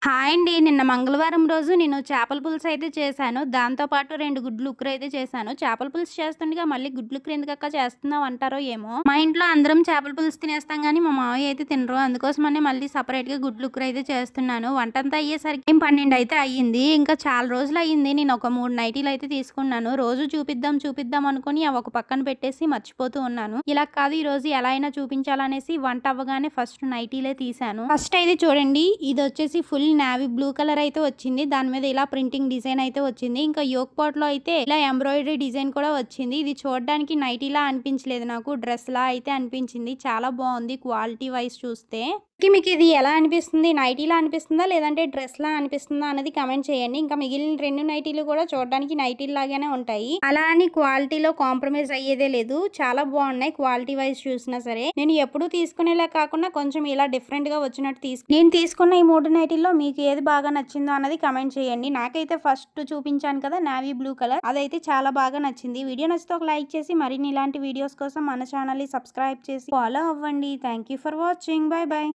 Hi అండి. నిన్న మంగళవారం రోజు నేను చేపల పులుసు అయితే చేశాను. దాంతో పాటు 2 గుడ్లు ఉక్కురు అయితే చేశాను. చేపల పులుసు చేస్తుండగా మళ్ళీ గుడ్లు ఉక్కురు ఎందుకక్కా చేస్తున్నావు అంటారో ఏమో! మా ఇంట్లో అందరం చేపల పులుసు తినేస్తాం గానీ, మా మావయ్య అయితే తినరు. అందుకోసమనే మళ్ళీ సెపరేట్‌గా గుడ్లు ఉక్కురు అయితే చేస్తున్నాను. వంటంతా అయ్యేసరికి 12 అయితే అయ్యింది. ఇంకా చాలా రోజులయ్యింది. నేను ఒక 3 నైటీలు అయితే తీసుకున్నాను. రోజు చూపిద్దాం, చూపిద్దాం అనుకోని అవి ఒక పక్కన పెట్టేసి మర్చిపోతూ ఉన్నాను. ఇలా కాదు ఈరోజు ఎలా అయినా చూపించాలనేసి వంట అవ్వగానే ఫస్ట్ నైటీలే తీశాను. ఫస్ట్ అయితే చూడండి ఇదొచ్చేసి ఫుల్ నావీ బ్లూ కలర్ అయితే వచ్చింది. దాని మీద ఇలా ప్రింటింగ్ డిజైన్ అయితే వచ్చింది. ఇంకా యోక్ పాట్ లో అయితే ఇలా ఎంబ్రాయిడరీ డిజైన్ కూడా వచ్చింది. ఇది చూడడానికి నైటీలా అనిపించలేదు నాకు. డ్రెస్ లా అయితే అనిపించింది. చాలా బాగుంది క్వాలిటీ వైజ్ చూస్తే. మీకు ఇది ఎలా అనిపిస్తుంది? నైటీలా అనిపిస్తుందా? లేదంటే డ్రెస్‌లా అనిపిస్తుందా? అన్నది కామెంట్ చేయండి. ఇంకా మిగిలిన 2 నైటీలు కూడా చూడడానికి నైటీల్లాగానే ఉంటాయి. అలా అని క్వాలిటీలో కాంప్రమైజ్ అయ్యేదే లేదు. చాలా బాగున్నాయి క్వాలిటీ వైజ్ చూసినా సరే. నేను ఎప్పుడూ తీసుకునేలా కాకుండా కొంచెం ఇలా డిఫరెంట్‌గా వచ్చినట్టు నేను తీసుకున్న ఈ 3 నైటీల్లో మీకు ఏది బాగా నచ్చిందో అన్నది కామెంట్ చేయండి. నాకైతే ఫస్ట్ చూపించాను కదా నావీ బ్లూ కలర్ అదైతే చాలా బాగా నచ్చింది. వీడియో నచ్చితే ఒక లైక్ చేసి మరిన్ని ఇలాంటి వీడియోస్ కోసం మన ఛానల్‌ని సబ్స్క్రైబ్ చేసి ఫాలో అవ్వండి. Thank you for watching. By by.